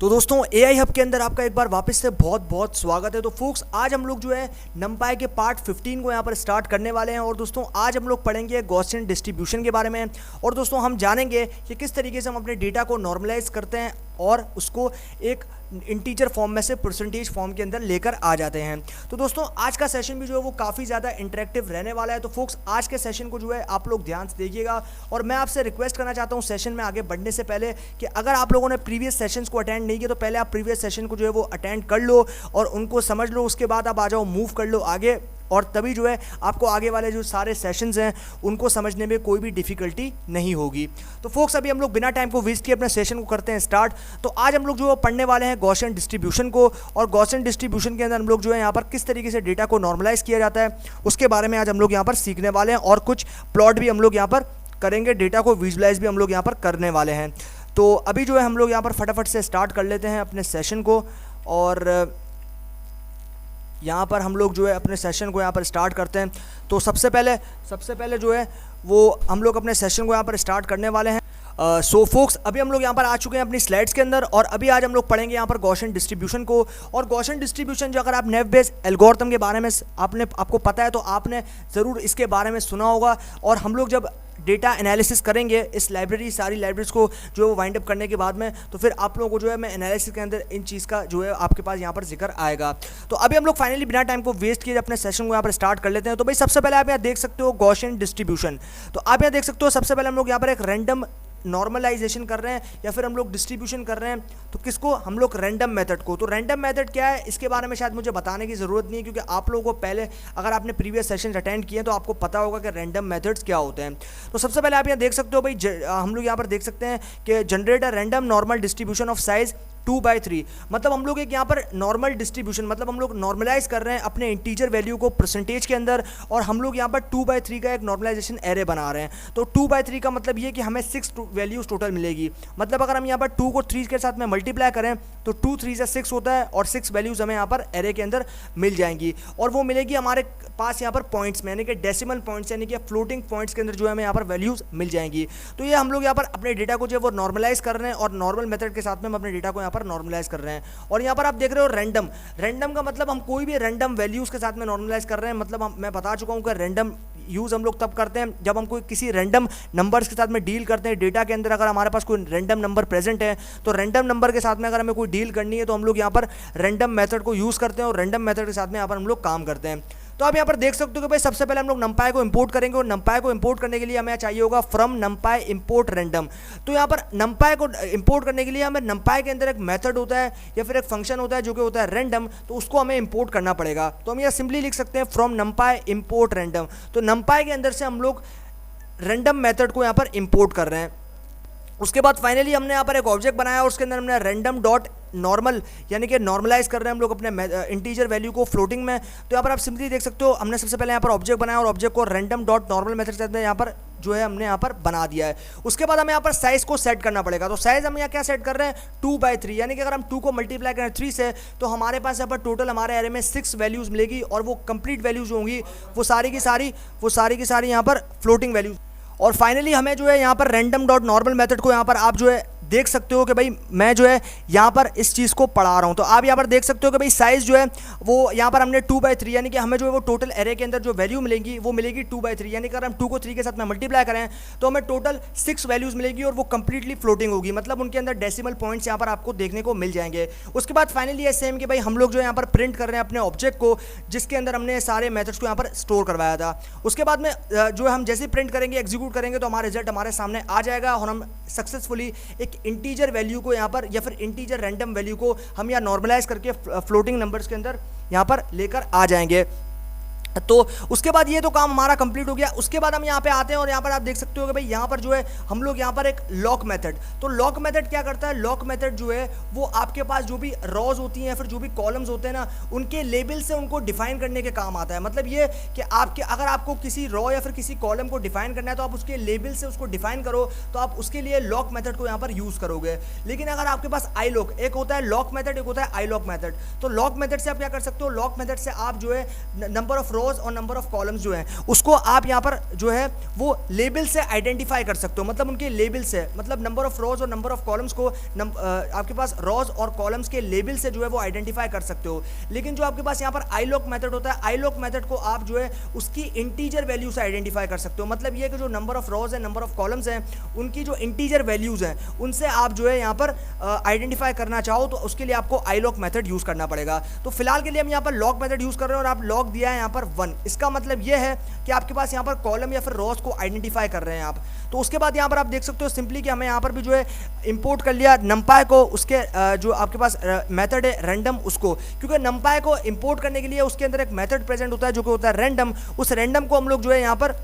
तो दोस्तों AI hub के अंदर आपका एक बार वापस से बहुत बहुत स्वागत है। तो फोक्स आज हम लोग जो है नंपाई के पार्ट 15 को यहाँ पर स्टार्ट करने वाले हैं। और दोस्तों आज हम लोग पढ़ेंगे गॉसियन डिस्ट्रीब्यूशन के बारे में। और दोस्तों हम जानेंगे कि किस तरीके से हम अपने डेटा को नॉर्मलाइज करते हैं और उसको एक इंटीजर फॉर्म में से परसेंटेज फॉर्म के अंदर लेकर आ जाते हैं। तो दोस्तों आज का सेशन भी जो है वो काफ़ी ज़्यादा इंटरेक्टिव रहने वाला है। तो फोक्स आज के सेशन को जो है आप लोग ध्यान से देखिएगा। और मैं आपसे रिक्वेस्ट करना चाहता हूँ सेशन में आगे बढ़ने से पहले कि अगर आप लोगों ने प्रीवियस सेशंस को अटेंड नहीं किया तो पहले आप प्रीवियस सेशन को जो है वो अटेंड कर लो और उनको समझ लो। उसके बाद आप आ जाओ, मूव कर लो आगे, और तभी जो है आपको आगे वाले जो सारे सेशंस हैं उनको समझने में कोई भी डिफ़िकल्टी नहीं होगी। तो फोक्स अभी हम लोग बिना टाइम को वेस्ट किए अपने सेशन को करते हैं स्टार्ट। तो आज हम लोग जो पढ़ने वाले हैं गॉसियन डिस्ट्रीब्यूशन को, और गॉसियन डिस्ट्रीब्यूशन के अंदर हम लोग जो है यहाँ पर किस तरीके से डेटा को नॉर्मलाइज किया जाता है उसके बारे में आज हम लोग यहाँ पर सीखने वाले हैं। और कुछ प्लॉट भी हम लोग यहाँ पर करेंगे, डेटा को विजुलाइज भी हम लोग यहाँ पर करने वाले हैं। तो अभी जो है हम लोग यहाँ पर फटाफट से स्टार्ट कर लेते हैं अपने सेशन को। और यहाँ पर हम लोग जो है अपने सेशन को यहाँ पर स्टार्ट करते हैं। तो सबसे पहले जो है वो हम लोग अपने सेशन को यहाँ पर स्टार्ट करने वाले हैं। सो फोक्स अभी हम लोग यहाँ पर आ चुके हैं अपनी स्लाइड्स के अंदर, और अभी आज हम लोग पढ़ेंगे यहाँ पर गॉसियन डिस्ट्रीब्यूशन को। और गॉसियन डिस्ट्रीब्यूशन जो अगर आप नेव बेस एल्गोरिथम के बारे में आपको पता है तो आपने ज़रूर इसके बारे में सुना होगा। और हम लोग जब डेटा एनालिसिस करेंगे इस सारी लाइब्रेरीज को जो है वो वाइंड अप करने के बाद में, तो फिर आप लोगों को जो है मैं एनालिसिस के अंदर इन चीज़ का जो है आपके पास यहाँ पर जिक्र आएगा। तो अभी हम लोग फाइनली बिना टाइम को वेस्ट किए अपने सेशन को यहाँ पर स्टार्ट कर लेते हैं। तो भाई सबसे पहले आप यहाँ देख सकते हो गॉसियन डिस्ट्रीब्यूशन। तो आप यहाँ देख सकते हो सबसे पहले हम लोग यहाँ पर एक रैंडम नॉर्मलाइजेशन कर रहे हैं या फिर हम लोग डिस्ट्रीब्यूशन कर रहे हैं। तो किसको? हम लोग रैंडम मेथड को। तो रैंडम मेथड क्या है इसके बारे में शायद मुझे बताने की ज़रूरत नहीं है, क्योंकि आप लोगों को पहले अगर आपने प्रीवियस सेशन अटेंड किए तो आपको पता होगा कि रैंडम मेथड्स क्या होते हैं। तो सबसे पहले आप यहाँ देख सकते हो भाई, हम लोग यहाँ पर देख सकते हैं कि generate a random normal distribution of size 2/3। मतलब हम लोग एक यहाँ पर नॉर्मल डिस्ट्रीब्यूशन, मतलब हम लोग नॉर्मलाइज कर रहे हैं अपने इंटीजर वैल्यू को परसेंटेज के अंदर, और हम लोग यहाँ पर 2/3 का एक नॉर्मलाइजेशन एरे बना रहे हैं। तो 2/3 का मतलब ये कि हमें 6 वैल्यूज टोटल मिलेगी। मतलब अगर हम यहाँ पर 2 को 3 के साथ में मल्टीप्लाई करें तो 2 3 से 6 होता है, और 6 वैल्यूज हमें यहाँ पर एरे के अंदर मिल जाएंगी। और वो मिलेगी हमारे पास यहाँ पर पॉइंट्स में, यानी कि डेसिमल पॉइंट्स, यानी कि फ्लोटिंग पॉइंट्स के अंदर जो है हमें यहाँ पर वैल्यूज मिल जाएंगी। तो ये हम लोग यहाँ पर अपने डेटा को जो है वो नॉर्मलाइज कर रहे हैं, और नॉर्मल मेथड के साथ में हम अपने डेटा को यहाँ पर नॉर्मलाइज कर रहे हैं। और यहाँ पर आप देख रहे हो रैंडम का मतलब हम कोई भी रैंडम वैल्यूज के साथ में नॉर्मलाइज कर रहे हैं। मतलब मैं बता चुका हूँ कि रैंडम यूज़ हम लोग तब करते हैं जब हम कोई किसी रैंडम नंबर्स के साथ में डील करते हैं। डेटा के अंदर अगर हमारे पास कोई रैंडम नंबर प्रेजेंट है तो रैंडम नंबर के साथ में अगर हमें कोई डील करनी है तो हम लोग यहाँ पर रैंडम मेथड को यूज़ करते हैं, और रैंडम मेथड के साथ में यहाँ पर हम लोग काम करते हैं। तो आप यहाँ पर देख सकते हो कि भाई सबसे पहले हम लोग नंपाई को इंपोर्ट करेंगे, और नंपाई को इंपोर्ट करने के लिए हमें चाहिए होगा फ्रॉम नंपाई इंपोर्ट रैंडम। तो यहाँ पर नंपाई को इंपोर्ट करने के लिए हमें नंपाई के अंदर एक मेथड होता है या फिर एक फंक्शन होता है जो कि होता है रैंडम, तो उसको हमें इंपोर्ट करना पड़ेगा। तो हम यहाँ सिंपली लिख सकते हैं फ्रॉम नंपाई इंपोर्ट रैंडम। तो नंपाई के अंदर से हम लोग रैंडम मेथड को यहाँ पर इंपोर्ट कर रहे हैं। उसके बाद फाइनली हमने यहाँ पर एक ऑब्जेक्ट बनाया और उसके अंदर हमने रैंडम डॉट नॉर्मल, यानी कि नॉर्मलाइज कर रहे हैं हम लोग अपने इंटीजर वैल्यू को फ्लोटिंग में। तो यहाँ पर आप सिंपली देख सकते हो हमने सबसे पहले यहाँ पर ऑब्जेक्ट बनाया और ऑब्जेक्ट को रैंडम डॉट नॉर्मल मेथड से यहाँ पर जो है हमने यहाँ पर बना दिया है। उसके बाद हमें यहाँ पर साइज को सेट करना पड़ेगा। तो साइज हम यहाँ क्या सेट कर रहे हैं? 2/3, यानी कि अगर हम 2 को मल्टीप्लाई करें 3 से तो हमारे पास यहाँ पर टोटल हमारे एरे में 6 वैल्यूज़ मिलेगी, और वो कंप्लीट वैल्यूज़ होंगी वो सारी की सारी यहाँ पर फ्लोटिंग वैल्यूज। और फाइनली हमें जो है यहाँ पर रैंडम डॉट नॉर्मल मेथड को यहाँ पर आप जो है देख सकते हो कि भाई मैं जो है यहाँ पर इस चीज़ को पढ़ा रहा हूँ। तो आप यहाँ पर देख सकते हो कि भाई साइज़ जो है वो यहाँ पर हमने 2/3, यानी कि हमें जो है वो टोटल एरे के अंदर जो वैल्यू मिलेगी वो मिलेगी 2/3, यानी कि अगर हम 2 को 3 के साथ में मल्टीप्लाई करें तो हमें टोटल 6 वैल्यूज़ मिलेगी, और वो कंप्लीटली फ्लोटिंग होगी। मतलब उनके अंदर डेसिमल पॉइंट्स यहाँ पर आपको देखने को मिल जाएंगे। उसके बाद फाइनली ये सेम कि भाई हम लोग जो यहाँ पर प्रिंट कर रहे हैं अपने ऑब्जेक्ट को, जिसके अंदर हमने सारे मेथड्स को यहाँ पर स्टोर करवाया था। उसके बाद में जो हम जैसे प्रिंट करेंगे, एग्जीक्यूट करेंगे, तो हमारा रिजल्ट हमारे सामने आ जाएगा, और हम सक्सेसफुली एक इंटीजर वैल्यू को यहाँ पर या फिर इंटीजर रैंडम वैल्यू को हम यहाँ नॉर्मलाइज करके फ्लोटिंग नंबर्स के अंदर यहाँ पर लेकर आ जाएंगे। तो उसके बाद ये तो काम हमारा कंप्लीट हो गया। उसके बाद हम यहाँ पे आते हैं और यहाँ पर आप देख सकते हो कि भाई यहाँ पर जो है हम लोग यहाँ पर एक लॉक मेथड। तो लॉक मेथड क्या करता है? लॉक मेथड जो है वो आपके पास जो भी रॉज होती हैं या फिर जो भी कॉलम्स होते हैं ना, उनके लेबल से उनको डिफाइन करने के काम आता है। मतलब ये कि आपके अगर आपको किसी रॉ या फिर किसी कॉलम को डिफाइन करना है तो आप उसके लेबल से उसको डिफाइन करो, तो आप उसके लिए लॉक मेथड को यहाँ पर यूज़ करोगे। लेकिन अगर आपके पास आई लॉक, एक होता है लॉक मेथड, एक होता है आई लॉक मेथड। तो लॉक मेथड से आप क्या कर सकते हो? लॉक मेथड से आप जो है नंबर ऑफ रोज और नंबर ऑफ कॉलम्स जो है उसको आप यहाँ पर जो है वो लेबल से आइडेंटिफाई कर सकते हो, मतलब उनके लेबल से, मतलब नंबर ऑफ रोज और नंबर ऑफ कॉलम्स को आपके पास रोज और कॉलम्स के लेबल से जो है वो आइडेंटिफाई कर सकते हो। लेकिन जो आपके पास यहाँ पर आईलॉक मेथड होता है, आईलॉक मेथड को आप जो है उसकी इंटीजर वैल्यू से आइडेंटिफाई कर सकते हो। मतलब ये कि जो नंबर ऑफ रोज है, नंबर ऑफ कॉलम्स हैं, उनकी जो इंटीजर वैल्यूज हैं उनसे आप जो है यहाँ पर आइडेंटिफाई करना चाहो तो उसके लिए आपको आईलॉक मेथड यूज करना पड़ेगा। तो फिलहाल के लिए हम यहाँ पर लॉक मेथड यूज कर रहे हैं और आप लॉक दिया है यहाँ पर 1। इसका मतलब ये है कि आपके पास यहाँ पर कॉलम या फिर रोज को आइडेंटिफाई कर रहे हैं आप। तो उसके बाद यहाँ पर आप देख सकते हो सिंपली कि हमें यहाँ पर भी जो है इंपोर्ट कर लिया numpy को, उसके जो आपके पास मेथड है रैंडम उसको, क्योंकि numpy को इंपोर्ट करने के लिए उसके अंदर एक मेथड प्रेजेंट होता है जो कि होता है रैंडम। उस रैंडम को हम लोग जो है यहाँ पर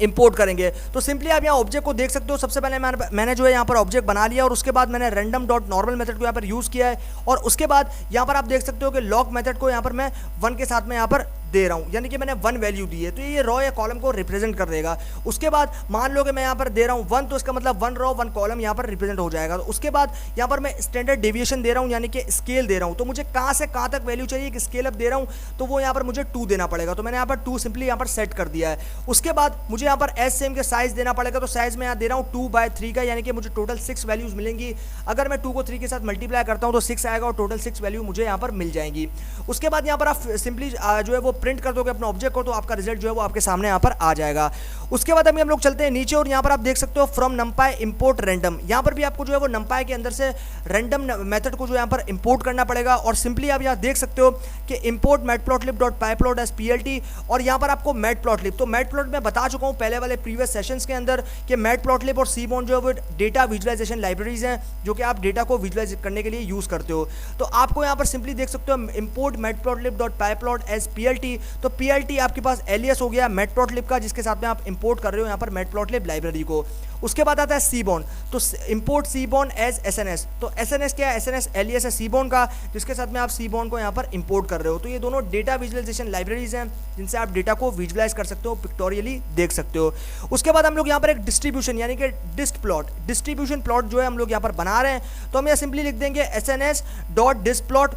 इंपोर्ट करेंगे। तो सिंपली आप यहाँ ऑब्जेक्ट को देख सकते हो, सबसे पहले मैंने जो है यहाँ पर ऑब्जेक्ट बना लिया और उसके बाद मैंने रैंडम डॉट नॉर्मल मेथड को यहाँ पर यूज़ किया है और उसके बाद यहाँ पर आप देख सकते हो कि लॉक मेथड को यहाँ पर मैं 1 के साथ में यहाँ पर दे रहा हूँ, यानी कि मैंने 1 वैल्यू दी है तो ये रो या कॉलम को रिप्रेजेंट कर देगा। उसके बाद मान लो कि मैं यहाँ पर दे रहा हूँ 1, तो इसका मतलब 1 रो 1 कॉलम यहाँ पर रिप्रेजेंट हो जाएगा। तो उसके बाद यहाँ पर मैं स्टैंडर्ड डेविएशन दे रहा हूँ, यानी कि स्केल दे रहा हूँ। तो मुझे कहाँ से कहाँ तक वैल्यू चाहिए कि स्केल अप दे रहा हूँ तो वो यहाँ पर मुझे 2 देना पड़ेगा। तो मैंने यहाँ पर 2 सिंपली यहाँ पर सेट कर दिया है। उसके बाद मुझे यहाँ पर एस सेम के साइज देना पड़ेगा। तो साइज में यहाँ दे रहा हूँ 2/3 का, यानी कि मुझे टोटल 6 वैल्यूज मिलेंगी। अगर मैं 2 को 3 के साथ मल्टीप्लाई करता हूँ तो 6 आएगा और टोटल 6 वैल्यू मुझे यहाँ पर मिल जाएंगी। उसके बाद यहाँ पर आप सिंपली जो है वो प्रिंट कर दोगे अपना ऑब्जेक्ट को, तो आपका रिजल्ट जो है वो आपके सामने यहाँ पर आ जाएगा। उसके बाद अभी हम लोग चलते हैं नीचे और यहाँ पर आप देख सकते हो फ्रॉम numpy इंपोर्ट रैंडम। यहाँ पर भी आपको जो है वो numpy के अंदर से रैंडम मेथड को जो यहाँ पर इंपोर्ट करना पड़ेगा और सिंपली आप यहाँ देख सकते हो कि इंपोर्ट matplotlib.pyplot as plt और यहाँ पर आपको matplotlib, तो matplot मैं बता चुका हूँ पहले वाले प्रीवियस सेशंस के अंदर कि matplotlib और seaborn जो है वो डेटा विजुअलाइजेशन लाइब्रेरीज हैं जो कि आप डेटा को विजुअलाइज करने के लिए यूज़ करते हो। तो आपको यहाँ पर सिंपली देख सकते हो इंपोर्ट matplotlib.pyplot as plt, तो plt आपके पास एलियस हो गया matplotlib का जिसके साथ में आप इंपोर्ट कर रहे हो यहाँ पर matplotlib लाइब्रेरी को। उसके बाद आता है seaborn, तो इंपोर्ट seaborn as sns, तो sns क्या है, sns एलियस है seaborn का जिसके साथ में आप seaborn को यहाँ पर इंपोर्ट कर रहे हो। तो ये दोनों डेटा विजुअलाइजेशन लाइब्रेरीज हैं जिनसे आप डेटा को विजुअलाइज कर सकते हो, पिक्टोरियली देख सकते हो। उसके बाद हम लोग यहाँ पर एक डिस्ट्रीब्यूशन यानी कि डिस्ट्रीब्यूशन प्लॉट जो है हम लोग यहाँ पर बना रहे हैं। तो हम यहाँ सिंपली लिख देंगे sns.dispplot।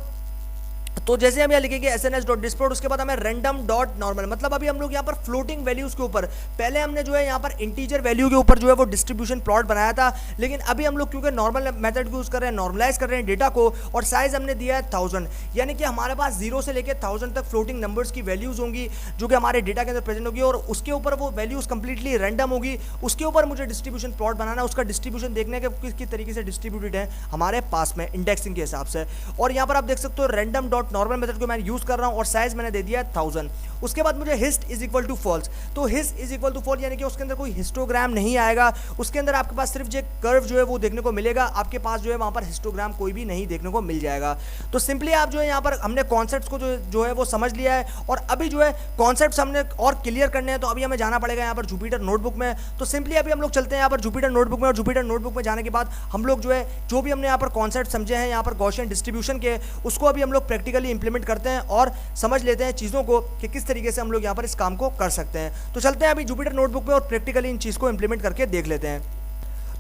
तो जैसे हम यहाँ लिखेंगे sns.dispplot, उसके बाद हमें रैंडम डॉट नॉर्मल, मतलब अभी हम लोग यहाँ पर फ्लोटिंग वैल्यूज के ऊपर, पहले हमने जो है यहाँ पर इंटीजर वैल्यू के ऊपर जो है वो डिस्ट्रीब्यूशन प्लॉट बनाया था, लेकिन अभी हम लोग क्योंकि नॉर्मल मेथड यूज कर रहे हैं, नॉर्मलाइज कर रहे हैं डेटा को और साइज हमने दिया है 1000, यानी कि हमारे पास 0 से लेकर 1000 तक फ्लोटिंग नंबर्स की वैल्यूज होंगी जो कि हमारे डेटा के अंदर प्रेजेंट होगी और उसके ऊपर वो वैल्यूज कंप्लीटली रैंडम होगी। उसके ऊपर मुझे डिस्ट्रीब्यूशन प्लॉट बनाना है, उसका डिस्ट्रीब्यूशन देखने के किस तरीके से डिस्ट्रीब्यूटेड है हमारे पास में इंडेक्सिंग के हिसाब से। और यहाँ पर आप देख सकते हो रैंडम डॉट नॉर्मल मेथड को मैं यूज कर रहा हूं और साइज मैंने दे दिया 1000। उसके बाद मुझे हिस्ट इज इक्वल टू फॉल्स, तो हिस्ट इज इक्वल टू फॉल्स यानी कि उसके अंदर कोई हिस्टोग्राम नहीं आएगा, उसके अंदर आपके पास सिर्फ जो कर्व जो है वो देखने को मिलेगा, आपके पास जो है वहां पर हिस्टोग्राम कोई भी नहीं देखने को मिल जाएगा। तो सिंपली आप जो है यहाँ पर हमने कॉन्सेप्ट्स को जो है वो समझ लिया है और अभी जो है कॉन्सेप्ट्स हमने और क्लियर करने हैं, तो अभी हमें जाना पड़ेगा यहाँ पर जुपिटर नोटबुक में। तो सिंपली अभी हम लोग चलते हैं यहाँ पर जुपिटर नोटबुक में और जुपिटर नोटबुक में जाने के बाद हम लोग जो है जो भी हमने यहाँ पर कॉन्सेप्ट समझे हैं यहाँ पर गॉसियन डिस्ट्रीब्यूशन के, उसको अभी हम लोग प्रैक्टिकली इंप्लीमेंट करते हैं और समझ लेते हैं चीज़ों को कि किस तरीके से हम लोग यहाँ पर इस काम को कर सकते हैं। तो चलते हैं अभी जुपिटर नोटबुक में और प्रैक्टिकली इन चीज़ को इंप्लीमेंट करके देख लेते हैं।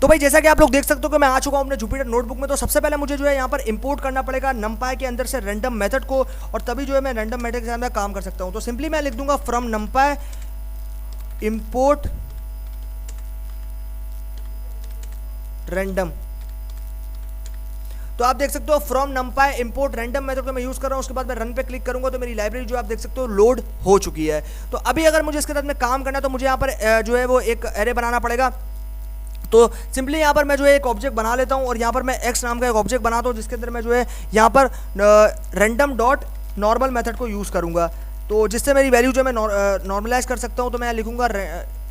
तो भाई जैसा कि आप लोग देख सकते हो कि मैं आ चुका हूं अपने जुपिटर नोटबुक में। तो सबसे पहले मुझे जो है यहाँ पर इंपोर्ट करना पड़ेगा numpy के अंदर से रैंडम मेथड को और तभी जो है मैं रैंडम मेथड के साथ में काम कर सकता हूं। तो सिंपली मैं लिख दूंगा फ्रॉम numpy इंपोर्ट रैंडम। तो आप देख सकते हो from numpy import random method को मैं यूज कर रहा हूं। उसके बाद मैं रन पे क्लिक करूंगा तो मेरी लाइब्रेरी जो आप देख सकते हो लोड हो चुकी है। तो अभी अगर मुझे इसके साथ में काम करना है तो मुझे यहाँ पर जो है वो एक एरे बनाना पड़ेगा। तो सिंपली यहाँ पर मैं जो है एक ऑब्जेक्ट बना लेता हूँ और यहाँ पर मैं x नाम का एक ऑब्जेक्ट बनाता हूँ जिसके अंदर मैं जो है यहाँ पर रैंडम डॉट नॉर्मल मेथड को यूज़ करूँगा, तो जिससे मेरी वैल्यू जो मैं नॉर्मलाइज कर सकता हूँ। तो मैं लिखूँगा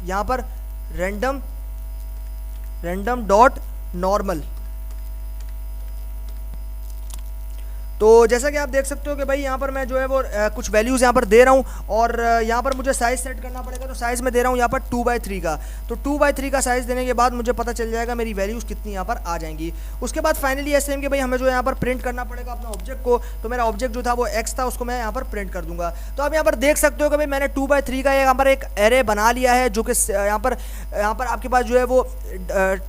यहाँ पर रैंडम डॉट नॉर्मल। तो जैसा कि आप देख सकते हो कि भाई यहाँ पर मैं जो है वो कुछ वैल्यूज़ यहाँ पर दे रहा हूँ और यहाँ पर मुझे साइज़ सेट करना पड़ेगा। तो साइज़ में दे रहा हूँ यहाँ पर 2/3 का। तो 2/3 का साइज़ देने के बाद मुझे पता चल जाएगा मेरी वैल्यूज़ कितनी यहाँ पर आ जाएंगी। उसके बाद फाइनली ऐसे कि भाई हमें जो है यहाँ पर प्रिंट करना पड़ेगा अपना ऑब्जेक्ट को। तो मेरा ऑब्जेक्ट जो था वो x था, उसको मैं यहाँ पर प्रिंट कर दूंगा। तो आप यहाँ पर देख सकते हो कि भाई मैंने 2/3 का यहाँ पर एक एरे बना लिया है जो कि यहाँ पर आपके पास जो है वो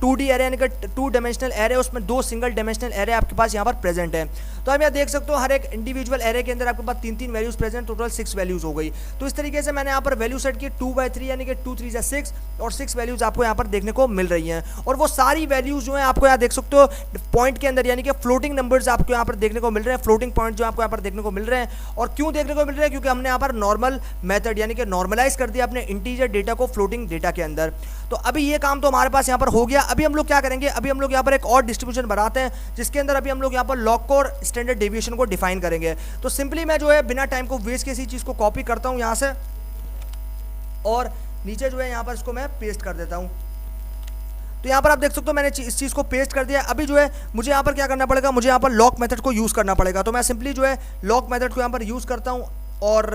2D एरे यानी कि 2 डायमेंशनल एरे, उसमें 2 सिंगल डायमेंशनल एरे आपके पास यहाँ पर प्रेजेंट है। तो हम यहाँ देख सकते हो हर एक इंडिविजुअल एरे के अंदर आपके पास 3 वैल्यूज प्रेजेंट, टोटल 6 वैल्यूज हो गई। तो इस तरीके से मैंने यहाँ पर वैल्यू सेट की 2/3 यानी कि 2 3 6 और 6 वैल्यूज आपको यहाँ पर देखने को मिल रही हैं। और वो सारी वैल्यूज जो है आपको यहाँ देख सकते हो पॉइंट के अंदर यानी कि फ्लोटिंग नंबर्स आपको यहाँ पर देखने को मिल रहे हैं, फ्लोटिंग पॉइंट जो आपको यहाँ पर देखने को मिल रहे हैं। और क्यों देखने को मिल रहे हैं? क्योंकि हमने यहाँ पर नॉर्मल मेथड यानी कि नॉर्मलाइज कर दिया अपने इंटीजर डेटा को फ्लोटिंग डेटा के अंदर। तो अभी ये काम तो हमारे पास यहाँ पर हो गया। अभी हम लोग क्या करेंगे, अभी हम लोग यहाँ पर एक और डिस्ट्रीब्यूशन बनाते हैं जिसके अंदर अभी हम लोग यहाँ पर लॉग को और स्टैंडर्ड डेविएशन को डिफाइन करेंगे। तो सिंपली मैं जो है बिना टाइम को वेस्ट किसी चीज़ को कॉपी करता हूँ यहाँ से और नीचे जो है यहाँ पर इसको मैं पेस्ट कर देता हूँ। तो यहाँ पर आप देख सकते हो मैंने इस चीज़ को पेस्ट कर दिया। अभी जो है मुझे यहाँ पर क्या करना पड़ेगा, मुझे यहाँ पर लॉक मेथड को यूज़ करना पड़ेगा। तो मैं सिंपली जो है लॉक मेथड को यहाँ पर यूज़ करता हूँ और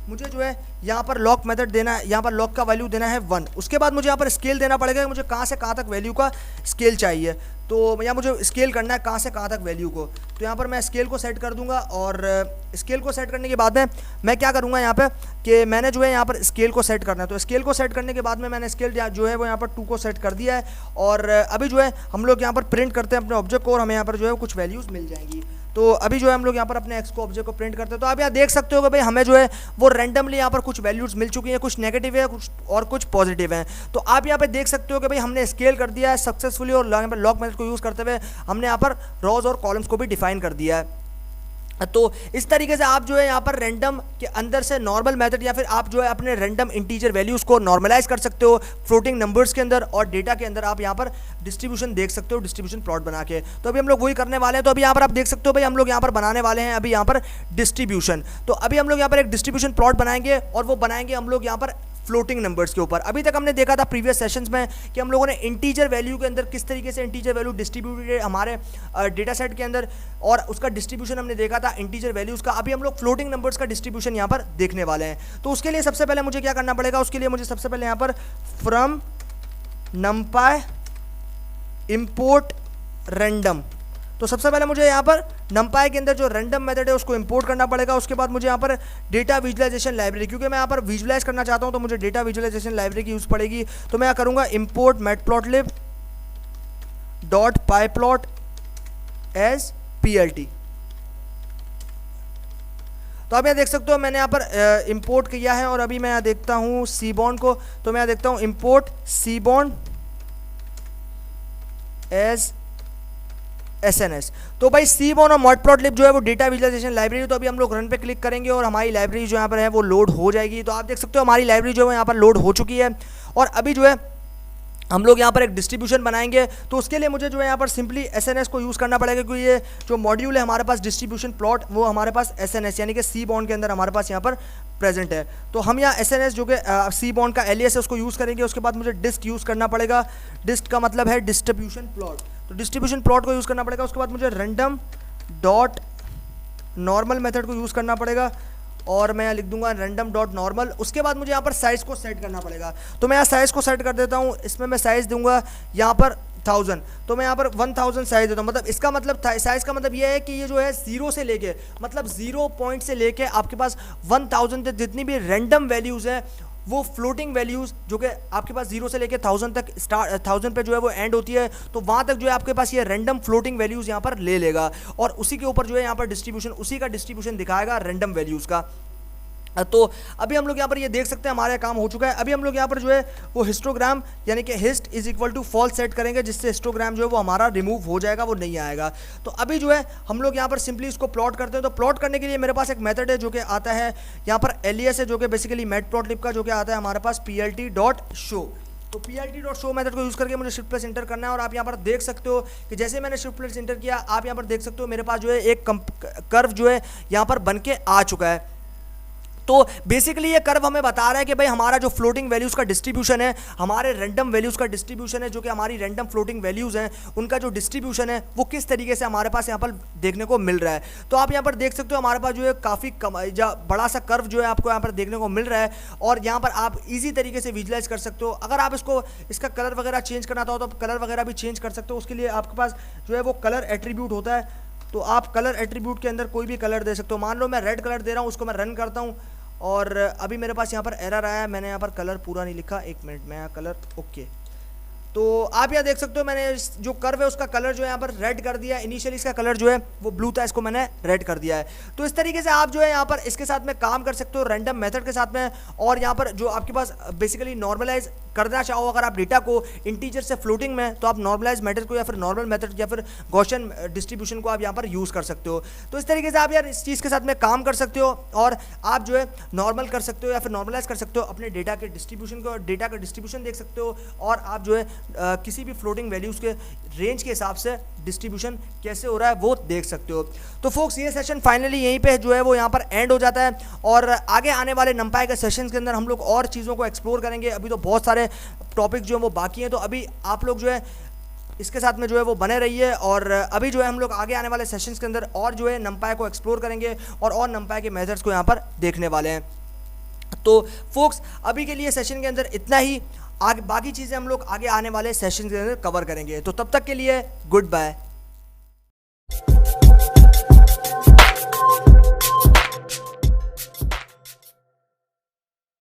मुझे जो है यहाँ पर लॉक मेथड देना है, यहाँ पर लॉक का वैल्यू देना है 1। उसके बाद मुझे यहाँ पर स्केल देना पड़ेगा कि मुझे कहाँ से कहाँ तक वैल्यू का स्केल चाहिए। तो यहाँ मुझे स्केल करना है कहाँ से कहाँ तक वैल्यू को। तो यहाँ पर मैं स्केल को सेट कर दूंगा और स्केल को सेट करने के बाद में मैं क्या करूँगा यहाँ पे कि मैंने जो है यहाँ पर स्केल को सेट करना है। तो स्केल को सेट करने के बाद में मैंने स्केल जो है वो यहाँ पर 2 को सेट कर दिया है। और अभी जो है हम लोग यहाँ पर प्रिंट करते हैं अपने ऑब्जेक्ट को और हमें यहाँ पर जो है कुछ वैल्यूज़ मिल जाएंगी। तो अभी जो है हम लोग यहाँ पर अपने एक्स को ऑब्जेक्ट को प्रिंट करते हैं। तो आप यहाँ देख सकते हो कि भाई हमें जो है वो रैंडमली यहाँ पर कुछ वैल्यूज़ मिल चुकी हैं, कुछ नेगेटिव है कुछ और कुछ पॉजिटिव हैं। तो आप यहाँ पे देख सकते हो कि भाई हमने स्केल कर दिया है सक्सेसफुली और यहाँ पर लॉक मेथड को यूज़ करते हुए हमने यहाँ पर रॉज और कॉलम्स को भी डिफाइन कर दिया है। तो इस तरीके से आप जो है यहाँ पर रैंडम के अंदर से नॉर्मल मेथड या फिर आप जो है अपने रैंडम इंटीजर वैल्यूज़ को नॉर्मलाइज कर सकते हो फ्लोटिंग नंबर्स के अंदर और डेटा के अंदर आप यहाँ पर डिस्ट्रीब्यूशन देख सकते हो, डिस्ट्रीब्यूशन प्लॉट बना के। तो अभी हम लोग वही करने वाले हैं। तो अभी यहाँ पर आप देख सकते हो भाई हम लोग यहाँ पर बनाने वाले हैं अभी यहाँ पर डिस्ट्रीब्यूशन। तो अभी हम लोग यहाँ पर एक डिस्ट्रीब्यूशन प्लॉट बनाएंगे और वो बनाएंगे हम लोग यहाँ पर फ्लोटिंग नंबर्स के ऊपर। अभी तक हमने देखा था प्रीवियस सेशंस में कि हम लोगों ने इंटीजर वैल्यू के अंदर किस तरीके से इंटीजर वैल्यू डिस्ट्रीब्यूटेड हमारे डेटा सेट के अंदर और उसका डिस्ट्रीब्यूशन हमने देखा था इंटीजर वैल्यूज़ का। अभी हम लोग फ्लोटिंग नंबर्स का डिस्ट्रीब्यूशन यहाँ पर देखने वाले हैं। तो उसके लिए सबसे पहले मुझे क्या करना पड़ेगा, उसके लिए मुझे सबसे पहले यहाँ पर फ्रॉम numpy इंपोर्ट रैंडम। तो सबसे पहले मुझे यहाँ पर numpy के अंदर जो रैंडम मेथड है उसको इंपोर्ट करना पड़ेगा। उसके बाद मुझे यहाँ पर डेटा विजुअलाइजेशन लाइब्रेरी, क्योंकि मैं यहाँ पर विजुअलाइज करना चाहता हूँ तो मुझे डेटा विजुअलाइजेशन लाइब्रेरी की यूज़ पड़ेगी। तो मैं यहाँ करूँगा import matplotlib dot pyplot as PLT। तो अब यहाँ देख सकते हो मैंने यहाँ पर इंपोर्ट किया है और अभी मैं यहाँ देखता हूँ सीबॉर्न को। तो मैं यहाँ देखता हूँ इंपोर्ट सीबॉर्न एज SNS। तो भाई सीबॉर्न और मैटप्लॉटलिब जो है वो डेटा विजुअलाइजेशन लाइब्रेरी। तो अभी हम लोग रन पे क्लिक करेंगे और हमारी लाइब्रेरी जो यहाँ पर है वो लोड हो जाएगी। तो आप देख सकते हो हमारी लाइब्रेरी जो है यहाँ पर लोड हो चुकी है। और अभी जो है हम लोग यहाँ पर एक डिस्ट्रीब्यूशन बनाएंगे। तो उसके लिए मुझे जो है यहाँ पर सिंपली SNS को यूज़ करना पड़ेगा, क्योंकि ये जो मॉड्यूल है हमारे पास डिस्ट्रीब्यूशन प्लॉट वो हमारे पास SNS यानी कि सीबॉर्न के अंदर हमारे पास यहाँ पर प्रेजेंट है। तो हम यहाँ SNS जो कि सीबॉर्न का एलियास है उसको यूज़ करेंगे। उसके बाद मुझे डिस्ट यूज़ करना पड़ेगा। डिस्ट का मतलब है डिस्ट्रीब्यूशन प्लॉट। तो डिस्ट्रीब्यूशन प्लॉट को यूज़ करना पड़ेगा। उसके बाद मुझे रैंडम डॉट नॉर्मल मेथड को यूज़ करना पड़ेगा और मैं यहाँ लिख दूंगा रैंडम डॉट नॉर्मल। उसके बाद मुझे यहाँ पर साइज़ को सेट करना पड़ेगा। तो मैं यहाँ साइज़ को सेट कर देता हूँ। इसमें मैं साइज़ दूंगा यहाँ पर 1000। तो मैं यहाँ पर 1000 साइज़ देता हूँ। मतलब इसका मतलब साइज़ का मतलब ये है कि ये जो है 0 से लेके मतलब 0 पॉइंट से लेके आपके पास 1000 तक जितनी भी रैंडम वैल्यूज़ है वो फ्लोटिंग वैल्यूज़ जो कि आपके पास 0 से लेके 1000 तक स्टार्ट 1000 पे जो है वो एंड होती है, तो वहाँ तक जो है आपके पास ये रैंडम फ्लोटिंग वैल्यूज़ यहाँ पर ले लेगा और उसी के ऊपर जो है यहाँ पर डिस्ट्रीब्यूशन उसी का डिस्ट्रीब्यूशन दिखाएगा रैंडम वैल्यूज़ का। तो अभी हम लोग यहाँ पर ये देख सकते हैं हमारा काम हो चुका है। अभी हम लोग यहाँ पर जो है वो हिस्टोग्राम यानी कि hist is equal to false set करेंगे, जिससे हिस्टोग्राम जो है वो हमारा रिमूव हो जाएगा, वो नहीं आएगा। तो अभी जो है हम लोग यहाँ पर सिंपली इसको प्लॉट करते हैं। तो प्लॉट करने के लिए मेरे पास एक मेथड है जो कि आता है यहाँ पर एलियास है, जो कि बेसिकली मैटप्लॉटलिब का जो कि आता है हमारे पास PLT.show। तो PLT.show मेथड को यूज़ करके मुझे शिफ्ट प्लस इंटर करना है। और आप यहाँ पर देख सकते हो कि जैसे मैंने शिफ्ट प्लस इंटर किया, आप यहाँ पर देख सकते हो मेरे पास जो है एक कर्व जो है यहाँ पर बन के आ चुका है। तो बेसिकली ये कर्व हमें बता रहा है कि भाई हमारा जो फ्लोटिंग वैल्यूज़ का डिस्ट्रीब्यूशन है, हमारे रैंडम वैल्यूज़ का डिस्ट्रीब्यूशन है, जो कि हमारी रैंडम फ्लोटिंग वैल्यूज़ हैं उनका जो डिस्ट्रीब्यूशन है वो किस तरीके से हमारे पास यहाँ पर देखने को मिल रहा है। तो आप यहाँ पर देख सकते हो हमारे पास जो है काफ़ी बड़ा सा कर्व जो है आपको यहाँ पर देखने को मिल रहा है और यहाँ पर आप ईजी तरीके से विजुलाइज कर सकते हो। अगर आप इसका कलर वगैरह चेंज करना चाहो तो आप कलर वगैरह भी चेंज कर सकते हो। उसके लिए आपके पास जो है वो कलर एट्रीब्यूट होता है। तो आप कलर एट्रीब्यूट के अंदर कोई भी कलर दे सकते हो। मान लो मैं रेड कलर दे रहा हूँ, उसको मैं रन करता हूँ और अभी मेरे पास यहाँ पर एरर आया है, मैंने यहाँ पर कलर पूरा नहीं लिखा। एक मिनट में यहाँ कलर ओके। तो आप यहाँ देख सकते हो मैंने जो कर्व है उसका कलर जो है यहाँ पर रेड कर दिया है। इनिशियली इसका कलर जो है वो ब्लू था, इसको मैंने रेड कर दिया है। तो इस तरीके से आप जो है यहाँ पर इसके साथ में काम कर सकते हो रैंडम मेथड के साथ में। और यहाँ पर जो आपके पास बेसिकली नॉर्मलाइज करना चाहो अगर आप डेटा को इंटीजर से फ्लोटिंग में, तो आप नॉर्मलाइज मेथड को या फिर नॉर्मल मेथड या फिर गॉसियन डिस्ट्रीब्यूशन को आप यहाँ पर यूज़ कर सकते हो। तो इस तरीके से आप यार इस चीज़ के साथ में काम कर सकते हो और आप जो है नॉर्मल कर सकते हो या फिर नॉर्मलाइज कर सकते हो अपने डेटा के डिस्ट्रीब्यूशन को, डेटा का डिस्ट्रीब्यूशन देख सकते हो और आप जो है किसी भी फ्लोटिंग वैल्यूज़ के रेंज के हिसाब से डिस्ट्रीब्यूशन कैसे हो रहा है वो देख सकते हो। तो फोक्स ये सेशन फाइनली यहीं पे जो है वो यहाँ पर एंड हो जाता है और आगे आने वाले NumPy के सेशन के अंदर हम लोग और चीज़ों को एक्सप्लोर करेंगे। अभी तो बहुत सारे टॉपिक जो है वो बाकी हैं, तो अभी आप लोग जो है इसके साथ में जो है वो बने रहिए और अभी जो है हम लोग आगे आने वाले सेशंस के अंदर और जो है NumPy को एक्सप्लोर करेंगे और NumPy के मेथड्स को यहाँ पर देखने वाले हैं। तो फोक्स अभी के लिए सेशन के अंदर इतना ही, आगे बाकी चीज़ें हम लोग आगे आने वाले सेशन के अंदर कवर करेंगे। तो तब तक के लिए गुड बाय।